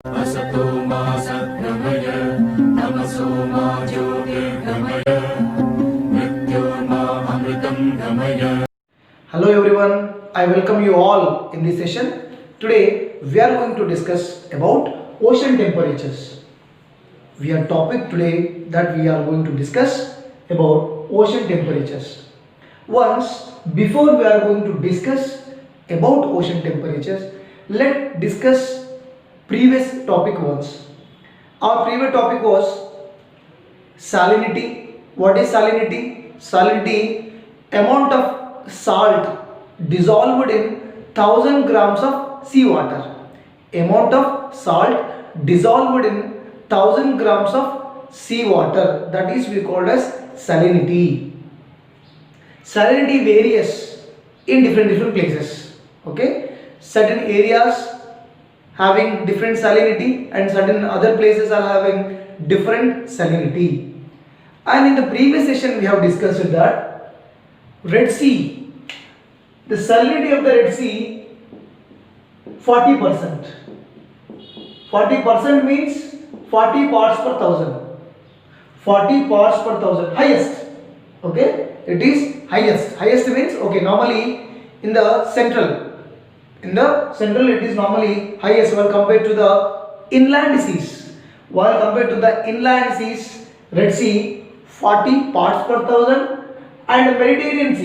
असतो मा सद्गमय तमसो मा ज्योतिर्गमय मृत्योर्मा अमृतं गमय. Hello everyone, I welcome you all in this session. Today we are going to discuss about ocean temperatures. We have topic today that we are going to discuss about ocean temperatures. Once before we are going to discuss about ocean temperatures, let's discuss previous topic once. Our previous topic was salinity. What is salinity? Salinity, amount of salt dissolved in 1000 grams of seawater. Amount of salt dissolved in 1000 grams of seawater, that is we called as salinity. Salinity varies in different places. Okay, certain areas having different salinity and certain other places are having different salinity. And in the previous session we have discussed that Red Sea, the salinity of the Red Sea 40%. 40% means 40 parts per thousand. 40 parts per thousand, highest. Okay, it is highest. Highest means, okay, normally in the central it is normally highest while compared to the inland seas. While compared to the inland seas, Red Sea 40 parts per thousand, and Mediterranean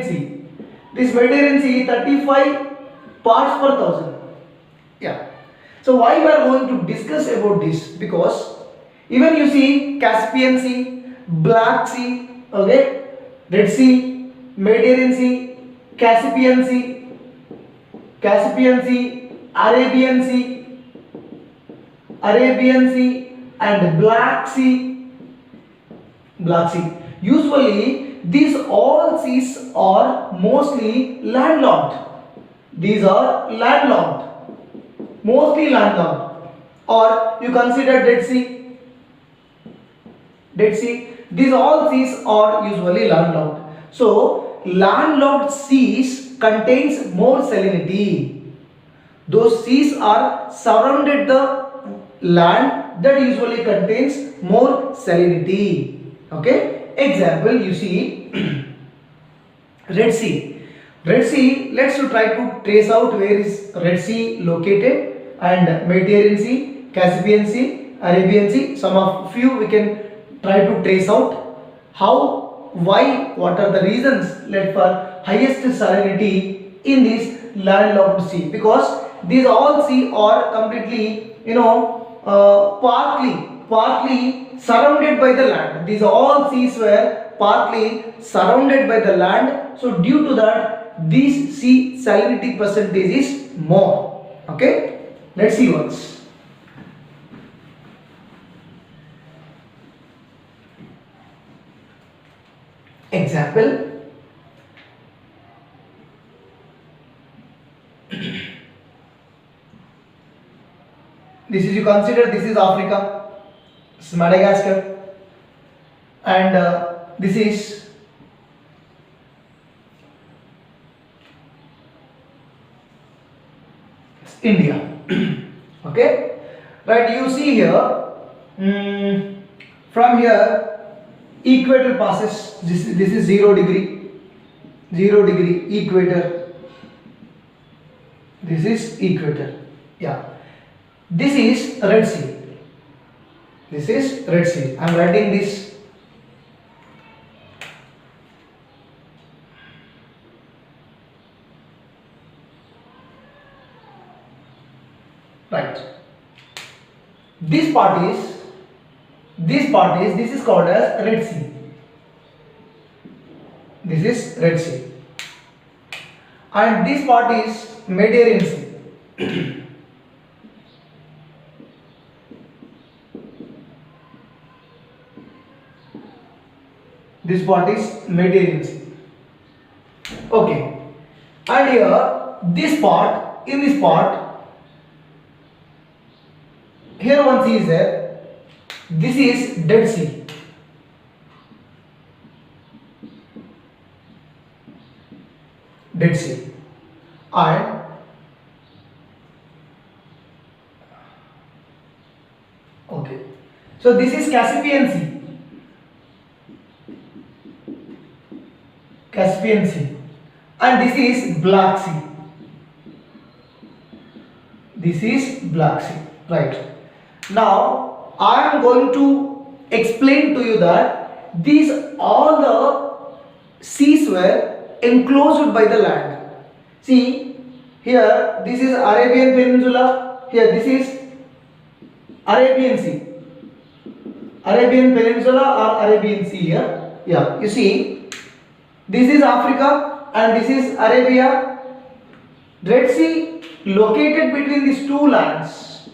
Sea this Mediterranean Sea 35 parts per thousand. Yeah. So why we are going to discuss about this? Because even you see Caspian Sea, Black Sea, okay, Red Sea, Mediterranean Sea, Caspian Sea, Arabian Sea, and Black Sea. Usually, these all seas are mostly landlocked. These are mostly landlocked. Or you consider Dead Sea. These all seas are usually landlocked. So landlocked seas contains more salinity. Those seas are surrounded the land that usually contains more salinity. Okay. Example, you see Red Sea. Let's try to trace out where is Red Sea located, and Mediterranean Sea, Caspian Sea, Arabian Sea. Some of few we can try to trace out how, why, what are the reasons led for highest salinity in this landlocked sea. Because these all sea are completely, partly surrounded by the land. These all seas were partly surrounded by the land. So due to that, this sea salinity percentage is more. Okay, let's see once. Example, this is, you consider this is Africa, this is Madagascar, and this is India. Okay, right, you see here, from here equator passes, this is 0 degree equator, this is equator. Yeah, this is Red Sea. I am writing this. Right, this part is this is called as Red Sea. This is Red Sea, and this part is Mediterranean Sea. This part is Mediterranean Sea. Okay, and here this part, in this part, here one sea is there. This is Dead Sea. Dead Sea. And okay, so this is Caspian Sea. Caspian Sea. And this is Black Sea. This is Black Sea. Right. Now I am going to explain to you that these all the seas were enclosed by the land. See, here this is Arabian Peninsula. Here this is Arabian Sea. Arabian Peninsula or Arabian Sea here. Yeah, you see, this is Africa and this is Arabia. Red Sea located between these two lands,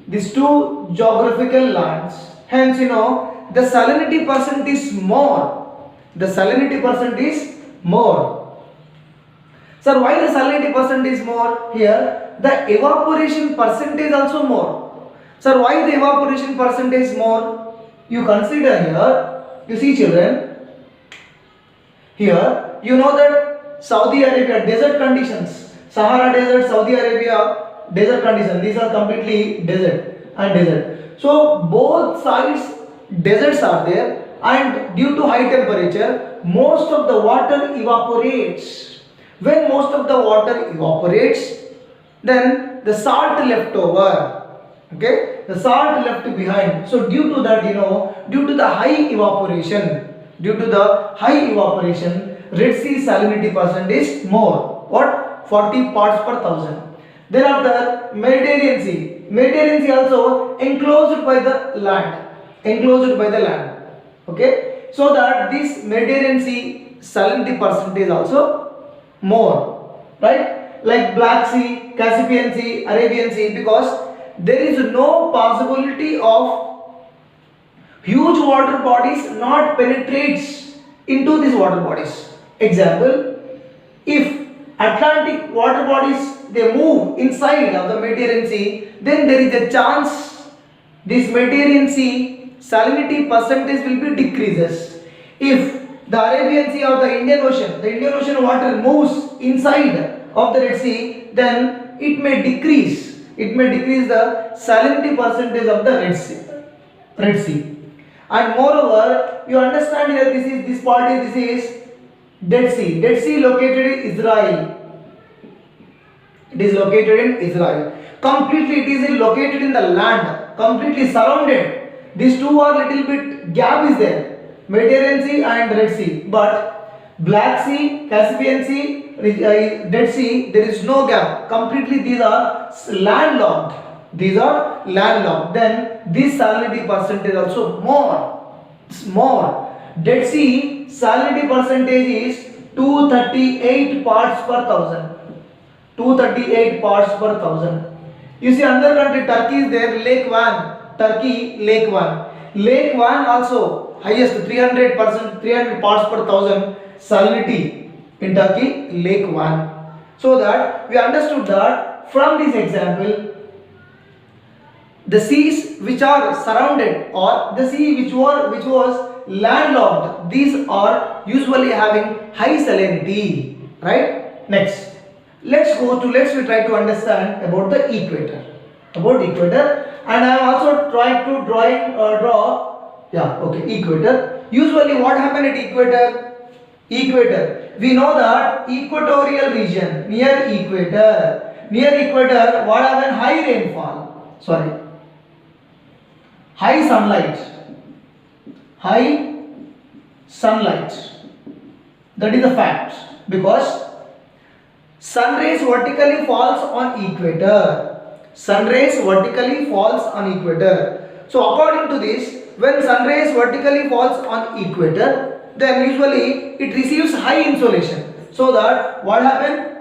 these two geographical lands. Hence, you know, the salinity percent is more. The salinity percent is more. Sir, why the salinity percent is more? Here, the evaporation percent is also more. Sir, why the evaporation percent is more? You consider here, you see children, here, you know that Saudi Arabia, desert conditions, Sahara Desert, Saudi Arabia, desert conditions, these are completely desert and desert. So, both sides deserts are there, and due to high temperature, most of the water evaporates. When most of the water evaporates, then the salt left over, okay, the salt left behind. So due to that, you know, due to the high evaporation, Red Sea salinity percent is more. What? 40 parts per thousand. Thereafter, Mediterranean Sea also enclosed by the land, okay, so that this Mediterranean Sea salinity percent is also more, right? Like Black Sea, Caspian Sea, Arabian Sea, because there is no possibility of huge water bodies not penetrates into these water bodies. Example, if Atlantic water bodies they move inside of the Mediterranean Sea, then there is a chance this Mediterranean Sea salinity percentage will be decreases. If the Arabian Sea or the Indian Ocean water moves inside of the Red Sea, then it may decrease the salinity percentage of the Red Sea. And moreover, you understand here this is Dead Sea located in Israel. It is located in Israel. Completely it is located in the land, completely surrounded. These two are little bit gap is there, Mediterranean Sea and Red Sea. But Black Sea, Caspian Sea, Dead Sea, there is no gap. Completely these are landlocked. Then this salinity percentage also more. Dead Sea salinity percentage is 238 parts per thousand. 238 parts per thousand. You see another country, Turkey is there, Lake Van. Lake Van also highest 300 parts per thousand salinity in Turkey, Lake Van. So that we understood that from this example, the seas which are surrounded or the sea which was landlocked, these are usually having high salinity, right? Next, let's try to understand about the equator. And I am also trying to draw equator. Usually what happen at equator, we know that equatorial region, near equator what happen, high sunlight, that is a fact, because sun rays vertically falls on equator. So according to this, when sun rays vertically falls on equator, then usually it receives high insolation. So that what happen?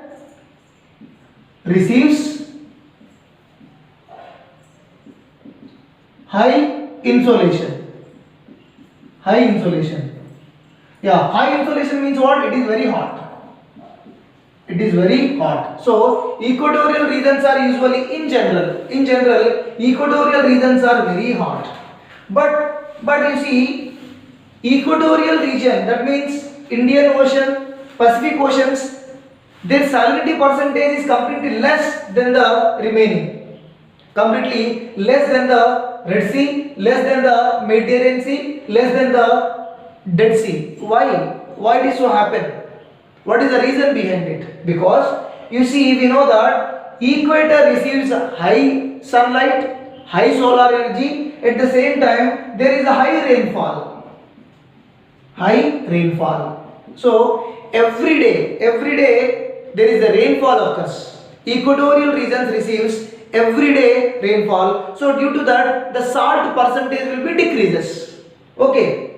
Receives high insolation. Yeah, high insolation means what? It is very hot. So equatorial regions are usually in general equatorial regions are very hot. But you see, equatorial region, that means Indian Ocean, Pacific Oceans, their salinity percentage is completely less than the remaining, completely less than the Red Sea, less than the Mediterranean Sea, less than the Dead Sea. Why it is so happen? What is the reason behind it? Because you see, we know that equator receives high sunlight, high solar energy. At the same time, there is a high rainfall. High rainfall. So every day there is a rainfall occurs. Equatorial regions receives every day rainfall. So due to that, the salt percentage will be decreases. Okay,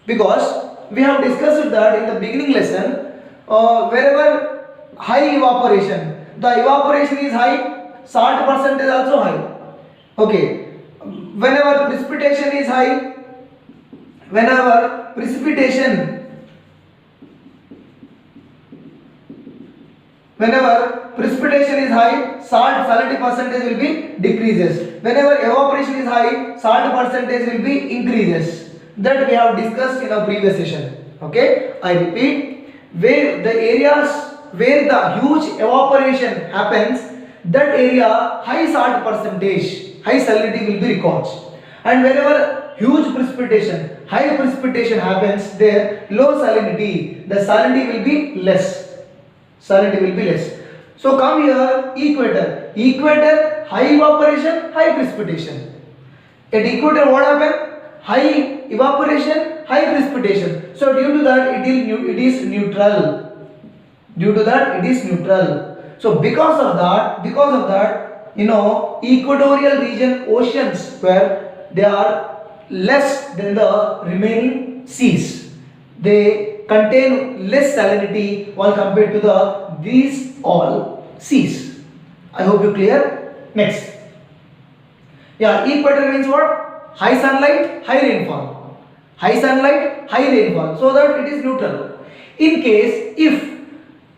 because we have discussed that in the beginning lesson. Wherever high evaporation, the evaporation is high, salt percentage also high. Okay, whenever precipitation is high, whenever precipitation is high, salt salinity percentage will be decreases. Whenever evaporation is high, salt percentage will be increases. That we have discussed in our previous session. Okay, I repeat, where the areas where the huge evaporation happens, that area high salt percentage, high salinity will be recorded. And whenever huge precipitation, high precipitation happens, there low salinity, the salinity will be less. Salinity will be less. So come here, equator, high evaporation, high precipitation. At equator what happened? High evaporation, high precipitation. So due to that it is neutral. Due to that it is neutral. So because of that, equatorial region oceans where they are less than the remaining seas. They contain less salinity while compared to these all seas. I hope you clear. Next. Yeah, equator means what? High sunlight, high rainfall. High sunlight, high rainfall. So that it is neutral. In case if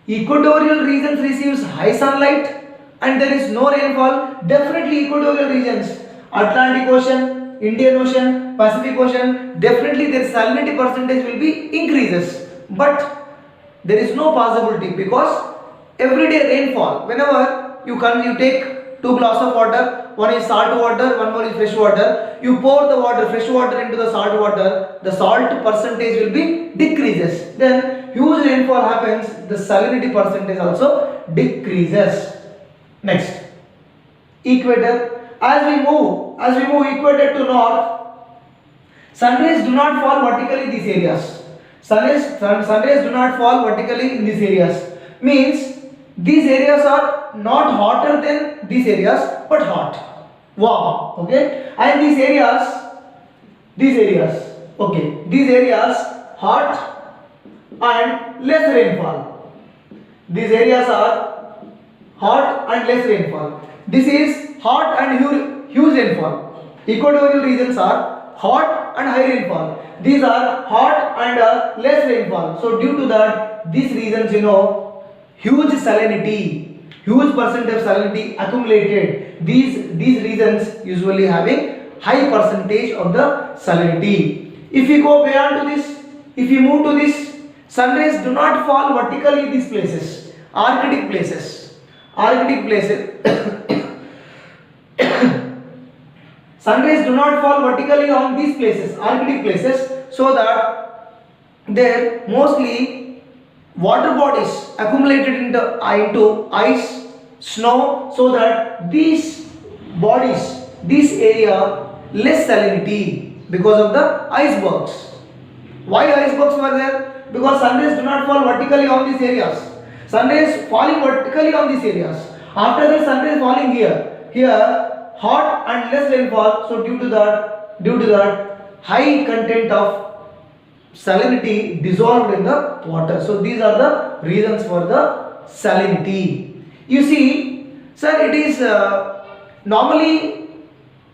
equatorial regions receives high sunlight and there is no rainfall, definitely equatorial regions, Atlantic Ocean, Indian Ocean, Pacific Ocean, definitely their salinity percentage will be increases. But there is no possibility because everyday rainfall, whenever you take 2 glasses of water, one is salt water, one more is fresh water, you pour the water, fresh water into the salt water, the salt percentage will be decreases. Then huge rainfall happens, the salinity percentage also decreases. Next, equator. As we move equator to north, sun rays do not fall vertically in these areas. Sun rays do not fall vertically in these areas. Means these areas are not hotter than these areas, but hot, warm. Okay, and these areas, okay, these areas hot and less rainfall. These areas are hot and less rainfall. This is hot and huge rainfall. Equatorial regions are hot and high rainfall. These are hot and less rainfall. So due to that, these regions, huge salinity, huge percent of salinity accumulated. These regions usually having high percentage of the salinity. If we go beyond to this, if we move to this, sun rays do not fall vertically in these places, Arctic places. Sun rays do not fall vertically on these places, Arctic places, so that there mostly water bodies accumulated into ice, snow, so that these bodies, this area less salinity because of the icebergs. Why icebergs were there? Because sun rays do not fall vertically on these areas. Sun rays falling vertically on these areas. After that, sun rays falling here hot and less rainfall. So due to that high content of salinity dissolved in the water. So these are the reasons for the salinity. You see, sir, it is normally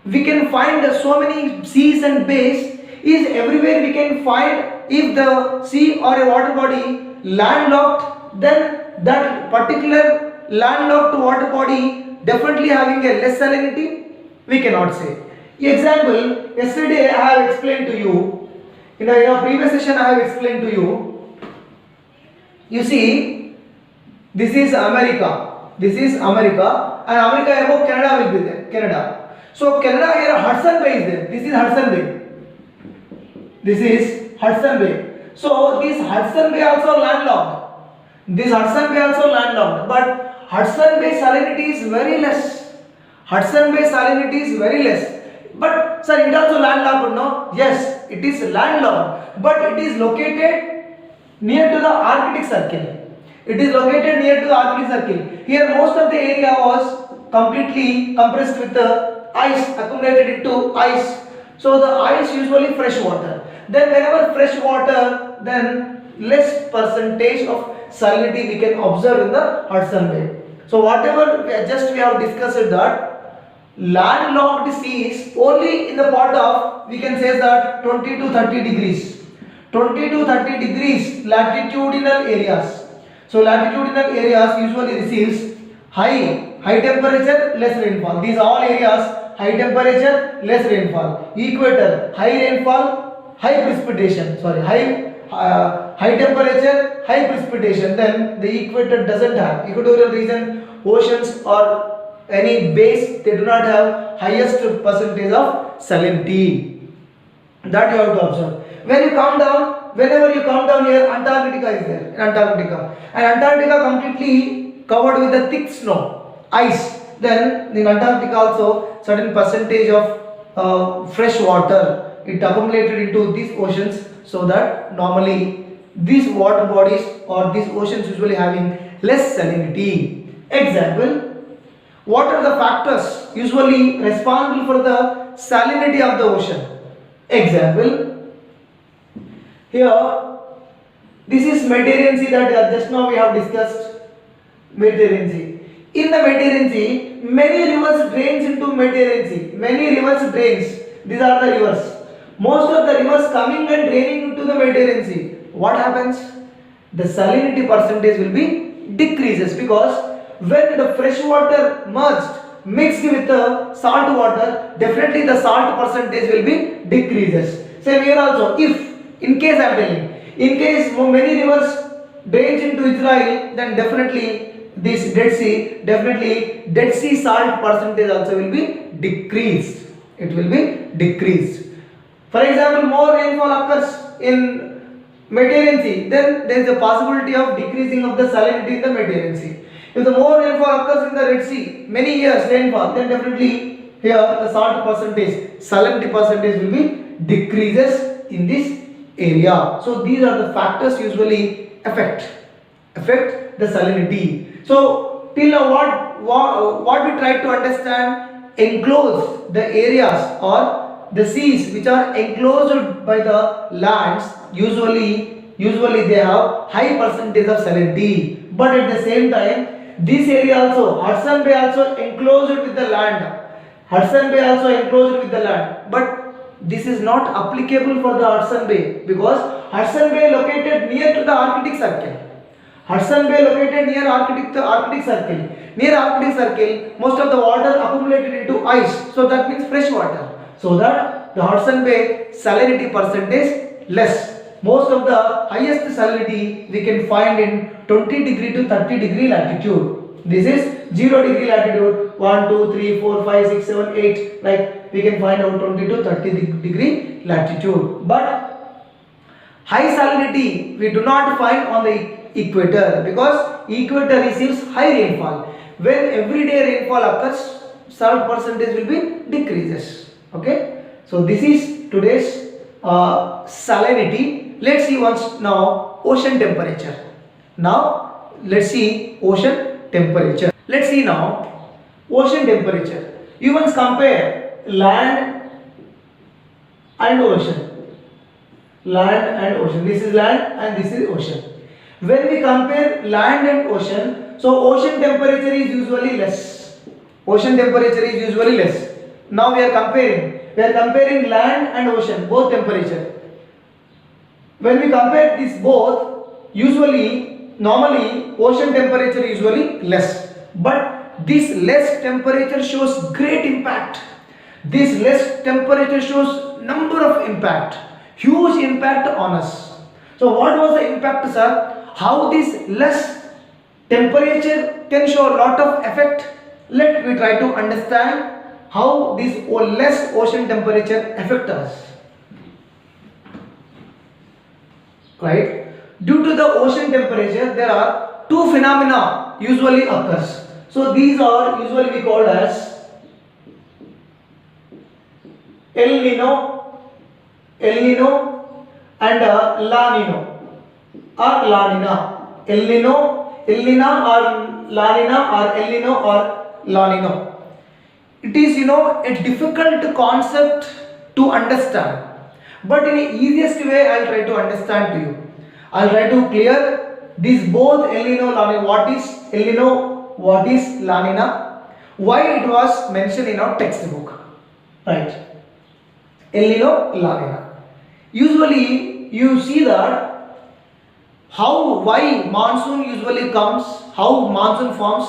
we can find so many seas and bays. Is everywhere we can find, if the sea or a water body landlocked, then that particular landlocked water body definitely having a less salinity? We cannot say. Example, yesterday I have explained to you, in a previous session I have explained to you. You see, This is America. This is America, and America above Canada will be there. Canada. So Canada here Hudson Bay is there. This is Hudson Bay. This is Hudson Bay. So this Hudson Bay also landlocked. This Hudson Bay also landlocked. But Hudson Bay salinity is very less. Hudson Bay salinity is very less. But sir, it also landlocked, no? Yes, it is landlocked. But it is located near to the Arctic Circle. It is located near to the Arctic Circle. Here most of the area was completely compressed with the ice, accumulated into ice. So the ice usually fresh water. Then whenever fresh water, then less percentage of salinity we can observe in the Hudson Bay. So whatever we have discussed that landlocked seas only in the part of, we can say that 20 to 30 degrees. 20 to 30 degrees latitudinal areas. So latitudinal areas usually receives high temperature, less rainfall. These all areas high temperature, less rainfall. Equator, high rainfall, high precipitation. High temperature, high precipitation. Then the equator doesn't have. Equatorial region, oceans or any bays, they do not have highest percentage of salinity. That you have to observe. When you come down, whenever you come down here, Antarctica is there. Antarctica, and Antarctica completely covered with the thick snow, ice. Then in Antarctica also certain percentage of fresh water it accumulated into these oceans, so that normally these water bodies or these oceans usually having less salinity. Example, what are the factors usually responsible for the salinity of the ocean? Example, here this is Mediterranean Sea that just now we have discussed. Mediterranean Sea. In the Mediterranean Sea, many rivers drains into Mediterranean Sea. Many rivers drains. These are the rivers. Most of the rivers coming and draining into the Mediterranean Sea. What happens? The salinity percentage will be decreases, because when the fresh water mixed with the salt water, definitely the salt percentage will be decreases. Same here also. If in case I am telling, in case many rivers drains into Israel, then definitely this Dead Sea salt percentage also will be decreased. It will be decreased. For example, more rainfall occurs in Mediterranean Sea, then there is a possibility of decreasing of the salinity in the Mediterranean Sea. If the more rainfall occurs in the Red Sea, many years rainfall, then definitely here the salt percentage, salinity percentage will be decreases in this area. So these are the factors usually affect the salinity. So till now what we try to understand, enclose the areas or the seas which are enclosed by the lands, usually they have high percentage of salinity. But at the same time, this area also, Hudson Bay also enclosed with the land. Hudson Bay also enclosed with the land. But this is not applicable for the Hudson Bay, because Hudson Bay located near to the Arctic Circle. Hudson Bay located near Arctic Circle. Near Arctic Circle, most of the water accumulated into ice. So that means fresh water. So that the Hudson Bay salinity percentage less. Most of the highest salinity we can find in 20 degree to 30 degree latitude. This is 0 degree latitude, 1, 2, 3, 4, 5, 6, 7, 8. Like we can find out 20 to 30 degree latitude. But high salinity we do not find on the equator, because equator receives high rainfall. When everyday rainfall occurs, salt percentage will be decreases. Okay, so this is today's salinity. Let's see once now ocean temperature. Now let's see ocean temperature. Let's see now ocean temperature. You once compare land and ocean. Land and ocean. This is land and this is ocean. When we compare land and ocean, so ocean temperature is usually less. Ocean temperature is usually less. Now we are comparing land and ocean, both temperature. When we compare this both, normally ocean temperature is usually less. But this less temperature shows great impact. This less temperature shows number of impact, huge impact on us. So what was the impact, sir? How this less Temperature can show a lot of effect. Let me try to understand how this less ocean temperature affect us. Right? Due to the ocean temperature, there are two phenomena usually occurs. So these are usually we called as El Nino and La Nino or La Nina. El Nina or La Nina or El Nino or La Nino. It is a difficult concept to understand, but in the easiest way I'll try to understand to you. I'll try to clear this both El Nino, La Nina. What is El Nino? What is La Nina? Why it was mentioned in our textbook, right? El Nino, La Nina. Usually you see that why monsoon usually comes, how monsoon forms.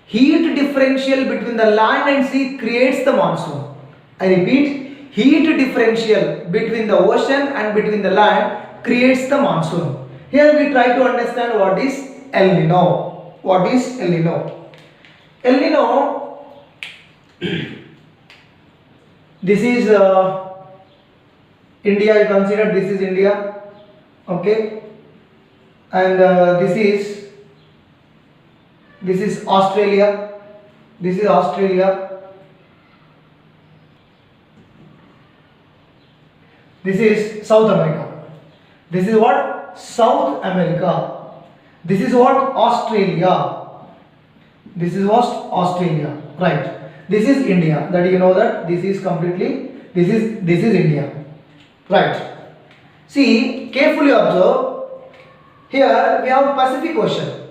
Heat differential between the land and sea creates the monsoon. I repeat, heat differential between the ocean and between the land creates the monsoon. Here we try to understand what is El Nino. What is El Nino? El Nino, this is India, you consider this is India, okay, and this is Australia, this is Australia, this is South America, this is what? South America, this is what? Australia, this is what? Australia, right? This is India, that you know that this is completely, this is India, right? See, carefully observe. Here we have Pacific Ocean.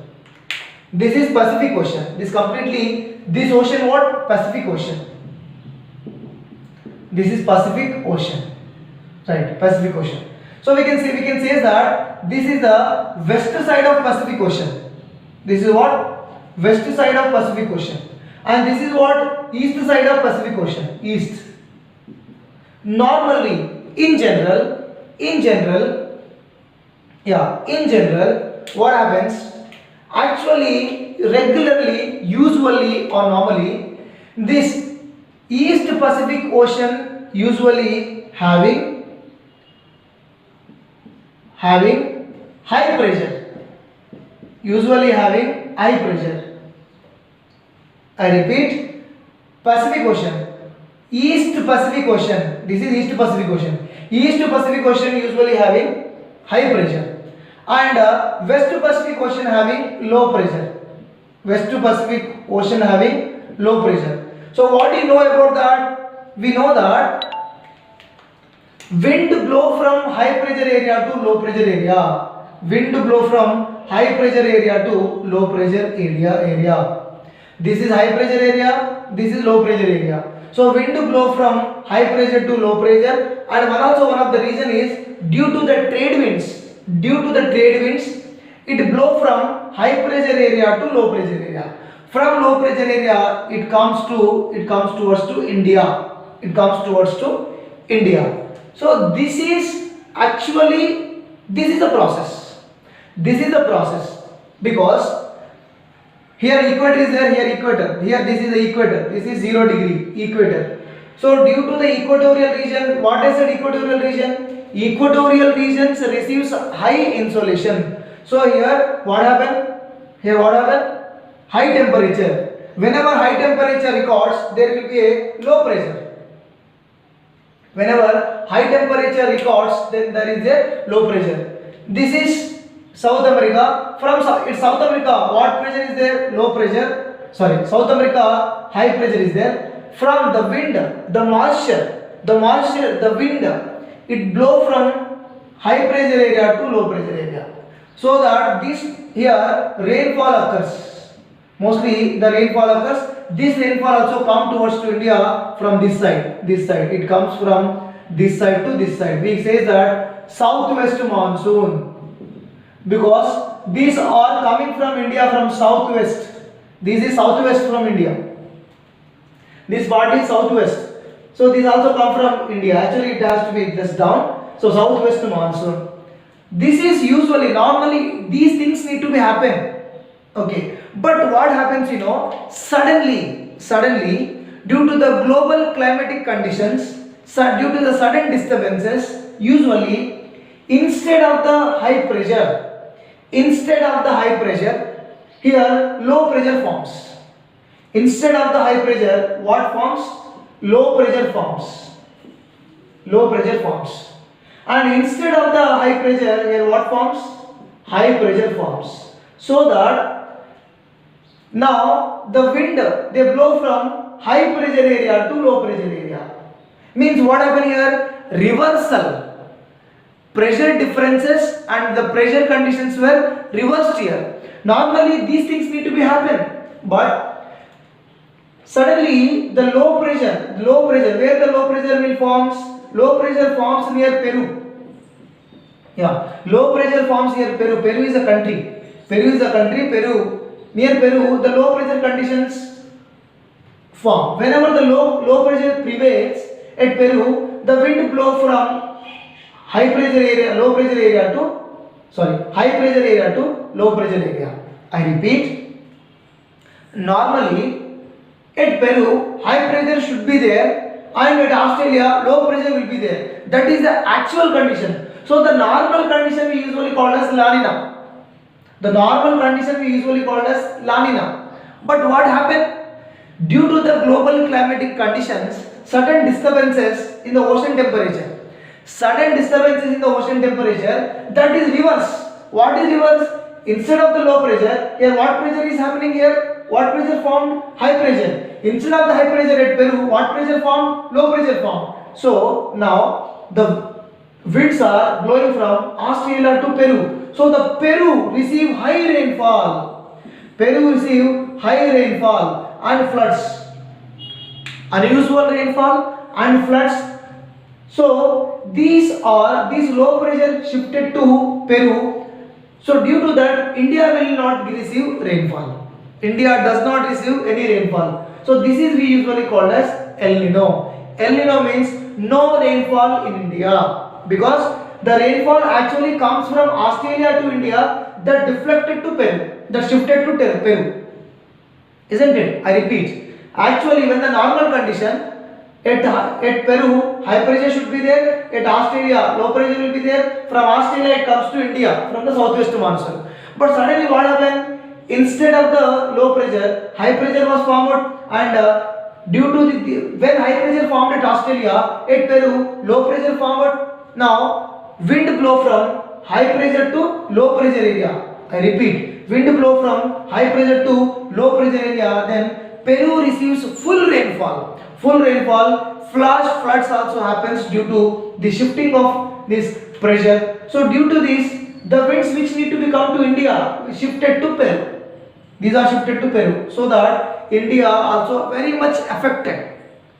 This is Pacific Ocean. This completely, this ocean what? Pacific Ocean. This is Pacific Ocean, right? Pacific Ocean. So we can say that this is the west side of Pacific Ocean. This is what? West side of Pacific Ocean. And this is what? East side of Pacific Ocean. East. Normally, in general, what happens? Actually, regularly, usually or normally, this East Pacific Ocean usually having high pressure. Usually having high pressure. I repeat, Pacific Ocean. East Pacific Ocean. This is East Pacific Ocean. East Pacific Ocean usually having high pressure. And West Pacific Ocean having low pressure. West Pacific Ocean having low pressure. So what do you know about that? We know that wind blow from high pressure area to low pressure area. Wind blow from high pressure area to low pressure area. This is high pressure area, this is low pressure area. So wind blow from high pressure to low pressure, and one of the reason is due to the trade winds. It blow from high pressure area to low pressure area. From low pressure area, it comes towards to India. So this is the process. Because here equator is there, here equator. Here this is the equator. This is 0 degree equator. So due to the equatorial region, what is the equatorial region? Equatorial regions receives high insolation. So here what happened? High temperature. Whenever high temperature records, there will be a low pressure. Whenever high temperature records, then there is a low pressure. This is South America. From South America, what pressure is there? Low pressure. South America, high pressure is there. From the wind, the moisture, the wind, it blow from high pressure area to low pressure area. So that this here rainfall occurs. Mostly the rainfall occurs. This rainfall also come towards to India from this side. It comes from this side to this side. We say that southwest monsoon, because these are coming from India from southwest. This is southwest from India. This part is southwest. So this also come from India. Actually it has to be just down. So southwest monsoon. This is usually, normally these things need to be happen. Okay, but what happens, suddenly, due to the global climatic conditions, due to the sudden disturbances, usually instead of the high pressure, here low pressure forms. Instead of the high pressure, what forms? Low pressure forms. Low pressure forms. And instead of the high pressure, here what forms? High pressure forms. So that now the wind they blow from high pressure area to low pressure area. Means what happened here? Reversal. Pressure differences and the pressure conditions were reversed here. Normally these things need to be happen, but suddenly the low pressure, where the low pressure will forms? Low pressure forms near Peru. Yeah, low pressure forms near Peru. Peru is a country. Near Peru, the low pressure conditions form. Whenever the low pressure prevails at Peru, the wind blow from high pressure area to low pressure area. I repeat, normally at Peru high pressure should be there, and at Australia low pressure will be there. That is the actual condition. So the normal condition we usually call as La Nina. But what happened? Due to the global climatic conditions, sudden disturbances in the ocean temperature. That is reverse. What is reverse? Instead of the low pressure, here what pressure is happening here? What pressure formed? High pressure. Instead of the high pressure at Peru, what pressure formed? Low pressure formed. So now the winds are blowing from Australia to Peru. So the Peru receive high rainfall. And floods. Unusual rainfall and floods. So these low pressure shifted to Peru. So due to that, India will not receive rainfall. India does not receive any rainfall. So this is we usually called as El Nino. El Nino means no rainfall in India, because the rainfall actually comes from Australia to India, that deflected to Peru, that shifted to Peru. Isn't it? I repeat. Actually, when the normal condition at Peru, high pressure should be there. At Australia, low pressure will be there. From Australia, it comes to India from the southwest monsoon. But suddenly, what happened? Instead of the low pressure, high pressure was formed, and due to when high pressure formed at Australia, at Peru, low pressure formed. Now, wind blow from high pressure to low pressure area. I repeat, wind blow from high pressure to low pressure area. Then Peru receives full rainfall. Flash floods also happens due to the shifting of this pressure. So due to this, the winds which need to be come to India shifted to Peru. These are shifted to Peru, so that India also very much affected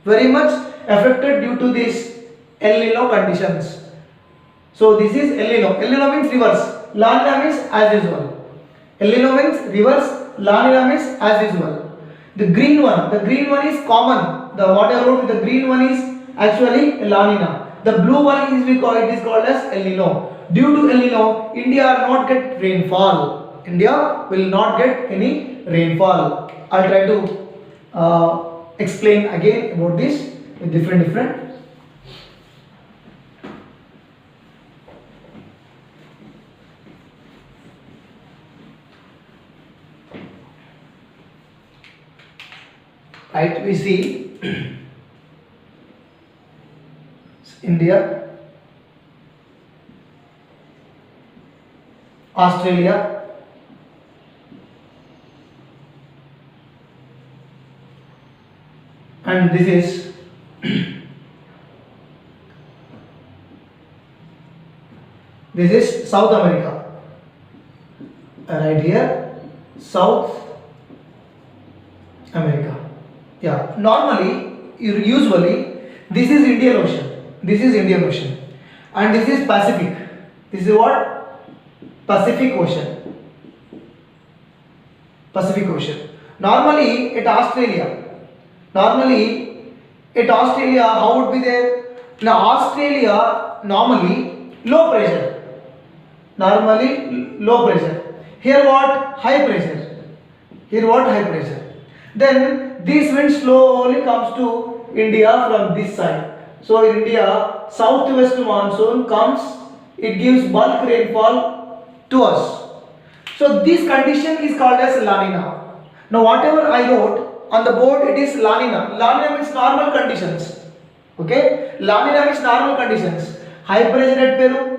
due to this El Nino conditions. So this is El Nino. El Nino means reverse. La Nina means as usual. El Nino means reverse. La Nina means as usual. The green one is common. The what I wrote with the green one is actually La Nina. The blue one is called as El Nino. Due to El Nino, India will not get rainfall. India will not get any rainfall. I'll try to explain again about this with different. Right, we see India, Australia, and this is South America. Right here, South America. Yeah, usually this is Indian Ocean, and this is Pacific. This is what? Pacific Ocean. Normally at Australia, how would be there? Now Australia normally low pressure. Here what? High pressure. Here what? High pressure. Then this wind slowly comes to India from this side. So in India, southwest monsoon comes, it gives bulk rainfall to us. So this condition is called as La Nina. Now whatever I wrote on the board, it is La Nina. La Nina means normal conditions. Okay? La Nina means normal conditions. High pressure at Peru,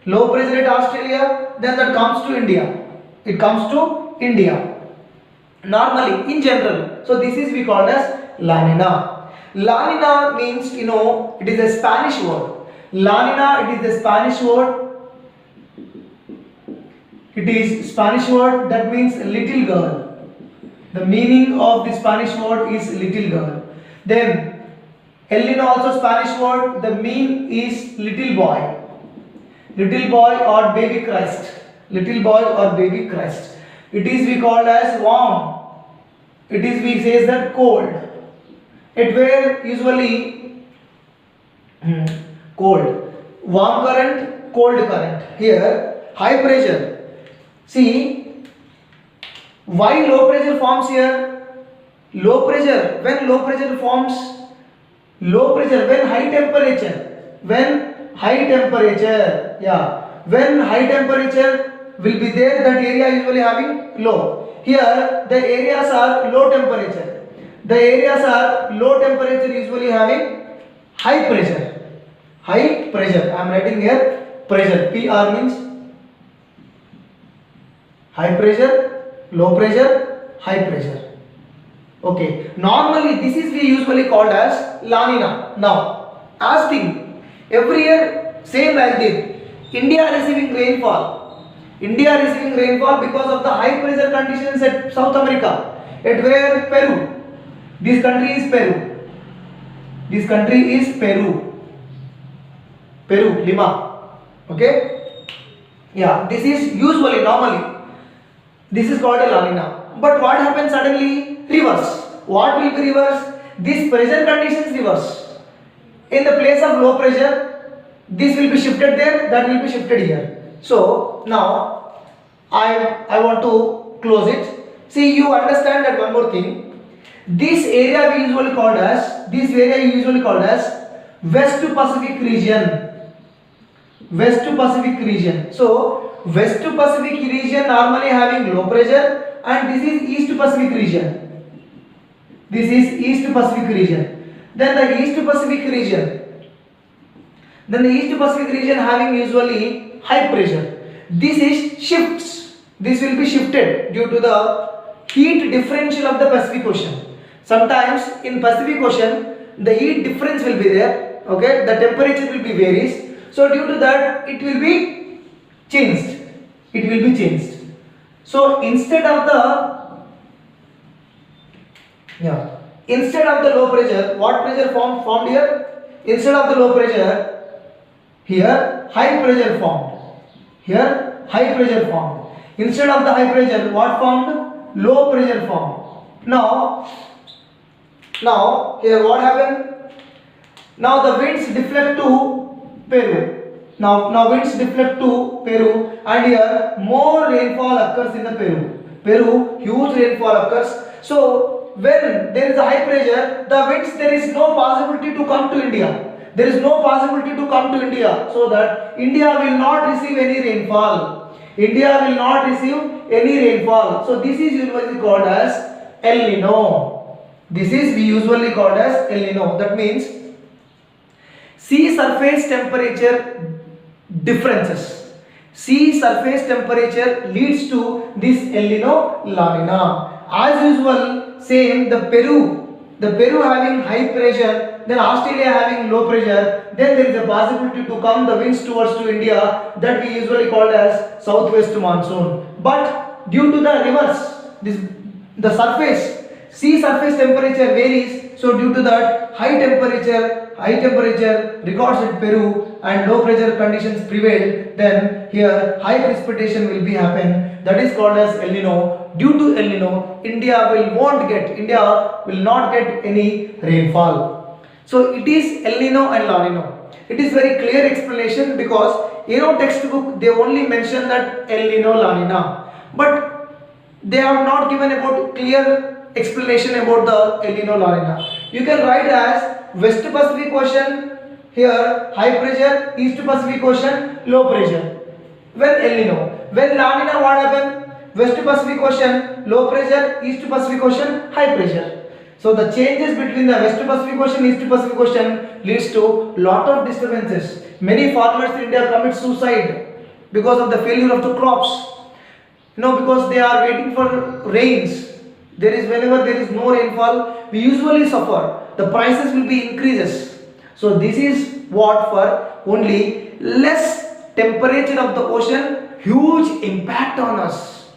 low pressure at Australia, then that comes to India. It comes to India. Normally, in general. So this is we called as La Nina. La Nina means, it is a Spanish word. La Nina, it is a Spanish word. It is Spanish word that means little girl. The meaning of the Spanish word is little girl. Then El Nino also Spanish word. The mean is little boy. Little boy or baby Christ. Little boy or baby Christ. It is we call as warm. It is we say that cold. It were usually cold. Warm current, cold current. Here high pressure. See why low pressure forms here? Low pressure, when low pressure forms, low pressure when high temperature, when high temperature will be there, that area usually having low. Here the areas are low temperature. The areas are low temperature usually having high pressure. High pressure. I am writing here pressure. PR means high pressure, low pressure, high pressure. Okay. Normally this is we usually called as La Nina. Now, as thing, every year same like this. India receiving rainfall. India receiving rainfall because of the high pressure conditions at South America. At where? Peru. This country is Peru. This country is Peru. Peru, Lima. Okay? Yeah, this is usually, normally. This is called a La Nina. But what happens suddenly? Reverse. What will be reverse? This pressure conditions reverse. In the place of low pressure, this will be shifted there, that will be shifted here. So now I want to close it. See, you understand that one more thing. This area we usually called as West Pacific region. West Pacific region. So West Pacific region normally having low pressure, and this is East Pacific region. This is East Pacific region. Then the East Pacific region having usually high pressure. This is shifts. This will be shifted due to the heat differential of the Pacific Ocean. Sometimes in Pacific Ocean the heat difference will be there. Okay, the temperature will be varies. So due to that it will be changed. So instead of the low pressure, what pressure formed here? Instead of the low pressure, here high pressure formed. Instead of the high pressure, what formed? Low pressure formed. Now here what happened? Now the winds deflect to Peru. Now winds deflect to Peru, and here more rainfall occurs in the Peru, huge rainfall occurs. So when there is a high pressure, the winds, there is no possibility to come to India. So that India will not receive any rainfall. So this is usually called as El Nino. That means sea surface temperature differences. Sea surface temperature leads to this El Nino, La Nina. As usual, same the Peru having high pressure, then Australia having low pressure, then there is a possibility to come the winds towards to India, that we usually call as southwest monsoon. But due to the reverse, the surface, sea surface temperature varies. So due to that, high temperature records at Peru and low pressure conditions prevail, then here high precipitation will be happen. That is called as El Nino. Due to El Nino, India will not get any rainfall. So it is El Nino and La Nino. It is very clear explanation, because textbook they only mention that El Nino, La Nina. But they have not given about clear explanation about the El Nino La Nina. You can write as West Pacific Ocean, here high pressure, East Pacific Ocean low pressure. When El Nino, when La Nina, what happen? West Pacific Ocean low pressure, East Pacific Ocean high pressure. So the changes between the West Pacific Ocean, East Pacific Ocean leads to lot of disturbances. Many farmers in India commit suicide because of the failure of the crops. Because they are waiting for rains. Whenever there is no rainfall, we usually suffer. The prices will be increases. So this is what for only less temperature of the ocean, huge impact on us.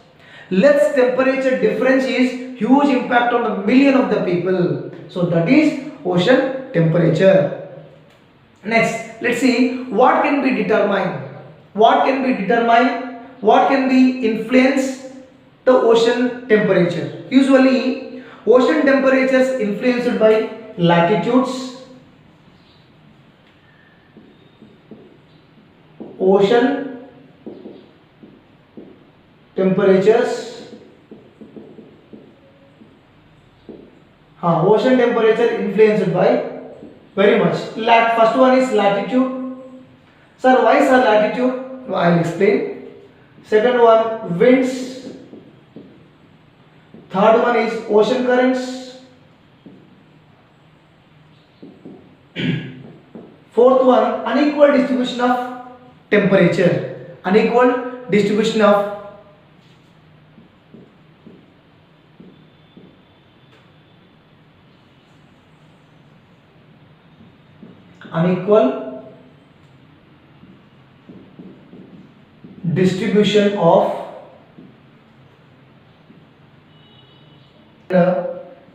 Less temperature difference is huge impact on a million of the people. So that is ocean temperature. Next, let's see what can be determined. What can be determined? What can be influence the ocean temperature? Usually, ocean temperatures influenced by latitudes, ocean temperatures, ocean temperature influenced by very much. First one is latitude. Sir, why is latitude? I will explain. Second one, winds. Third one is ocean currents. Fourth one, unequal distribution of temperature. Unequal distribution of distribution of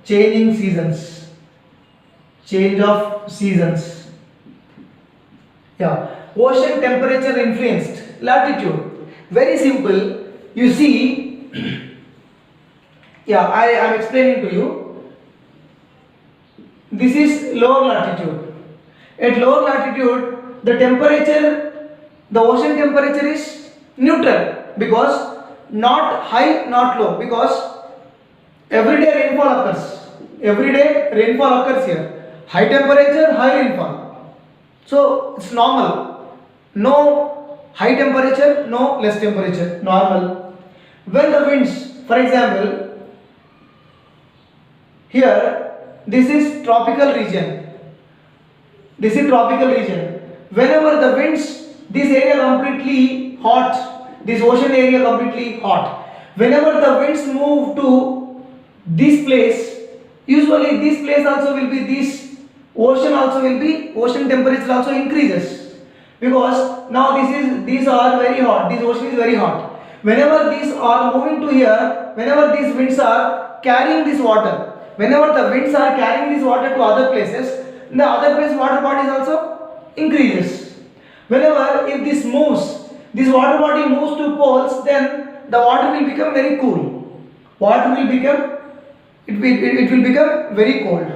changing seasons, change of seasons. Ocean temperature influenced latitude. Very simple. You see, I am explaining to you. This is lower latitude. At lower latitude, the temperature, the ocean temperature is neutral, because not high, not low, because everyday rainfall occurs. Everyday rainfall occurs here. High temperature, high rainfall. So it's normal. No high temperature, no less temperature. Normal. When the winds, for example, here this is tropical region. This is tropical region. Whenever the winds, this area completely hot, this ocean area completely hot. Whenever the winds move to this place, usually this place also will be, this ocean also will be, ocean temperature also increases, because now these are very hot, this ocean is very hot. Whenever these are moving to here, whenever these winds are carrying this water, whenever the winds are carrying this water to other places, in the other place water bodies also increases. Whenever if this moves, this water body moves to poles, then the water will become very cool. Water will become, it will become very cold.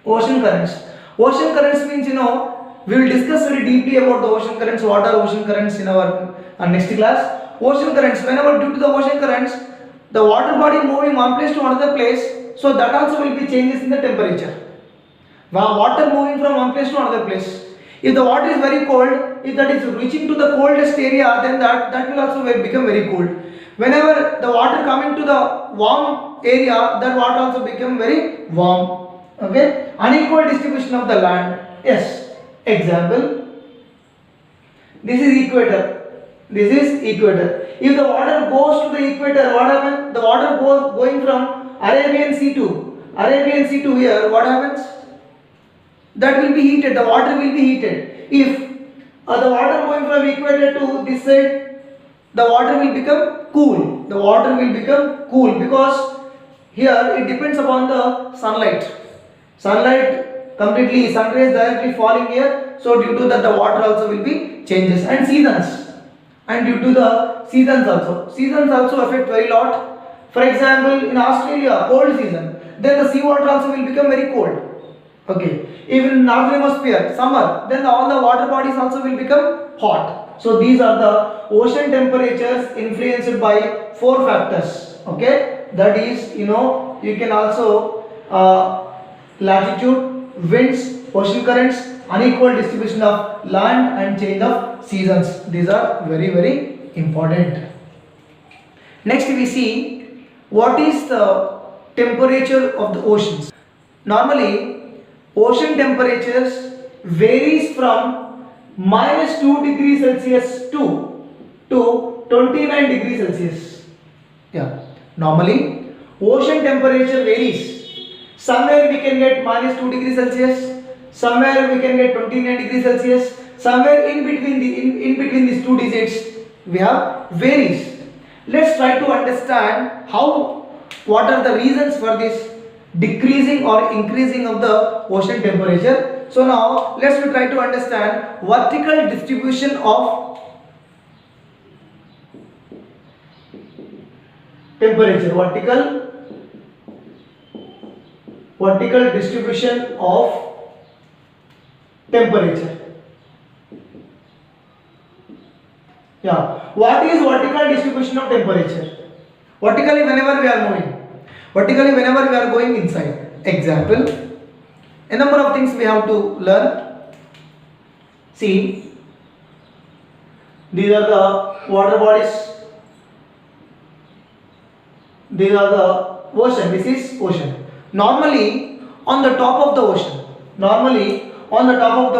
Ocean currents. Ocean currents means, we will discuss very deeply about the ocean currents. What are ocean currents in our next class. Ocean currents, whenever due to the ocean currents, the water body moving one place to another place, so that also will be changes in the temperature. Water moving from one place to another place. If the water is very cold, if that is reaching to the coldest area, then that will also become very cold. Whenever the water coming to the warm area, that water also become very warm. Okay, unequal distribution of the land. Yes, example, this is equator, this is equator. If the water goes to the equator, what happens? The water goes going from Arabian Sea to here, what happens? That will be heated, the water will be heated. If the water going from equator to this side, the water will become cool. The water will become cool, because here it depends upon the sunlight. Sunlight completely, sun rays directly falling here, so due to that the water also will be changes. And seasons, and due to the seasons also affect very lot. For example, in Australia, cold season, then the sea water also will become very cold. Okay, even in northern hemisphere, summer, then all the water bodies also will become hot. So these are the ocean temperatures influenced by 4 factors. Okay, that is, you can also latitude, winds, ocean currents, unequal distribution of land and change of seasons. These are very very important. Next we see what is the temperature of the oceans. Normally ocean temperatures varies from -2 degrees Celsius to 29 degrees Celsius. Yeah, normally ocean temperature varies. Somewhere we can get -2 degrees Celsius, somewhere we can get 29 degrees Celsius, somewhere in between these two digits we have varies. Let's try to understand what are the reasons for this decreasing or increasing of the ocean temperature. So now let's try to understand vertical distribution of temperature. Vertical distribution of temperature. Yeah, what is vertical distribution of temperature? Vertically whenever we are moving, vertically whenever we are going inside. Example, a number of things we have to learn. See, these are the water bodies, these are the ocean, this is ocean. Normally on the top of the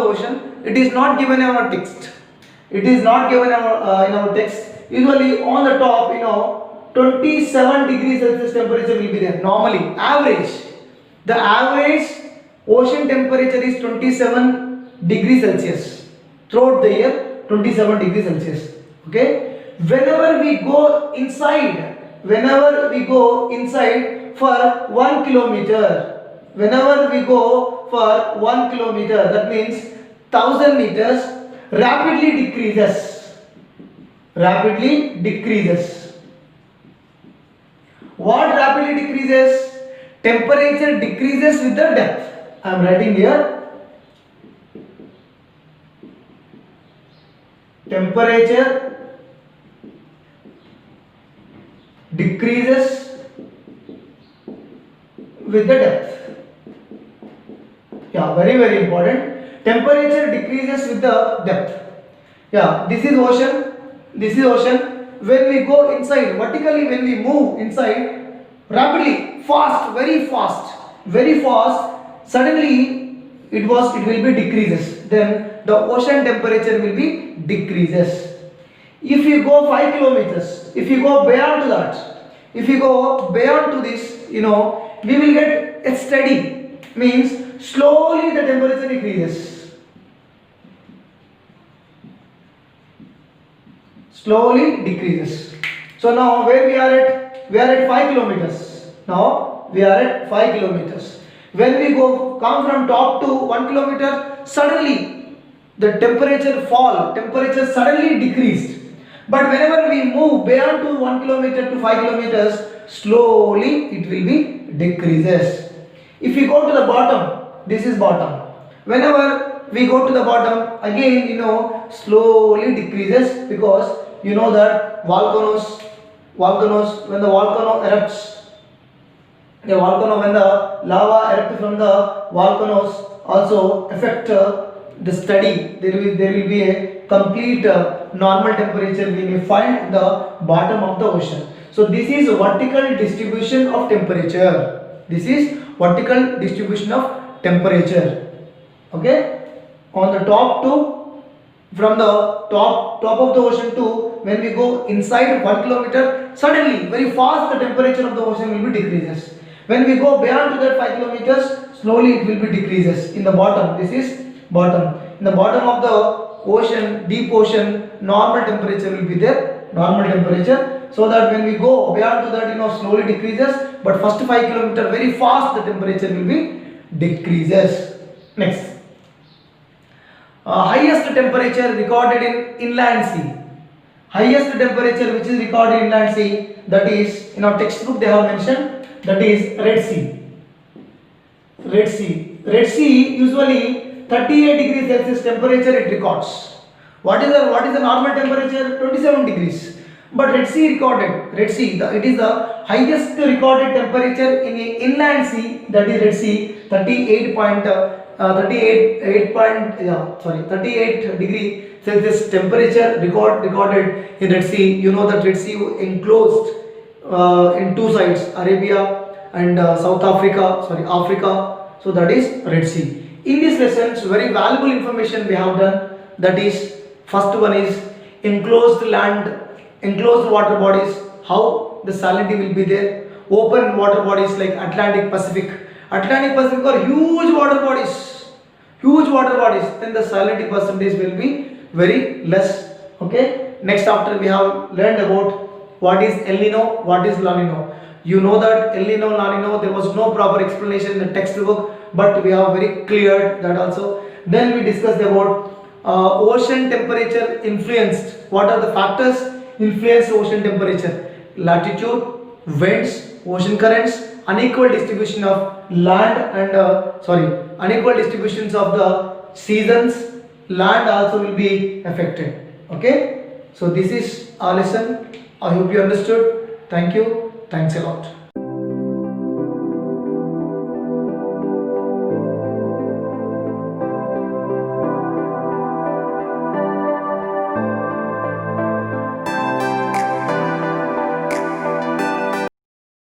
ocean, it is not given in our text. It is not given in our text. Usually on the top, 27 degrees Celsius temperature will be there. Normally, the average ocean temperature is 27 degrees Celsius. Throughout the year, 27 degrees Celsius. Okay? Whenever we go inside for 1 kilometer, that means 1000 meters, rapidly decreases. What rapidly decreases? Temperature decreases with the depth. I am writing here. Temperature decreases with the depth. Yeah, very very important. Temperature decreases with the depth. Yeah, this is ocean. When we go inside, vertically when we move inside, rapidly, very fast, suddenly it will be decreases. Then the ocean temperature will be decreases. If you go 5 kilometers, if you go beyond to this, we will get a steady, means slowly the temperature decreases. So now where we are at 5 kilometers. Now we are at 5 kilometers. When we come from top to 1 kilometer, suddenly the temperature suddenly decreased. But whenever we move beyond to 1 kilometer to 5 kilometers, slowly it will be decreases. If we go to the bottom, this is bottom. Whenever we go to the bottom, again slowly decreases, because you know that volcanoes, when the volcano erupts, when the lava erupts from the volcanoes, also affect the study. There will be a complete normal temperature we may find in the bottom of the ocean. So this is vertical distribution of temperature. Okay, on the top from the top of the ocean to when we go inside 1 kilometer, suddenly very fast the temperature of the ocean will be decreases. When we go beyond to that 5 kilometers, slowly it will be decreases. In the bottom, this is bottom. In the bottom of the ocean, deep ocean, normal temperature will be there. So that when we go beyond to that, slowly decreases. But first 5 kilometers, very fast the temperature will be decreases. Next. Highest temperature recorded in inland sea. Highest temperature which is recorded in inland sea, that is in our textbook they have mentioned, that is Red Sea usually 38 degrees Celsius temperature it records. What is the normal temperature? 27 degrees. But Red Sea, it is the highest recorded temperature in a inland sea, that is Red Sea, 38 degree Celsius temperature recorded in Red Sea. You know that Red Sea enclosed in two sides, Arabia and Africa. So that is Red Sea. In these lessons, very valuable information we have done. That is, first one is enclosed land, enclosed water bodies, how the salinity will be there. Open water bodies like Atlantic Pacific are huge water bodies, then the salinity percentage will be very less. Okay, next after we have learned about what is El Nino, what is La Nino. You know that El Nino, La Nino, there was no proper explanation in the textbook, but we have very clear that also. Then we discussed about ocean temperature influenced. What are the factors influence ocean temperature? Latitude, winds, ocean currents, unequal distribution of land and unequal distributions of the seasons. Land also will be affected. Okay, so this is our lesson. I hope you understood. Thank you. Thanks a lot.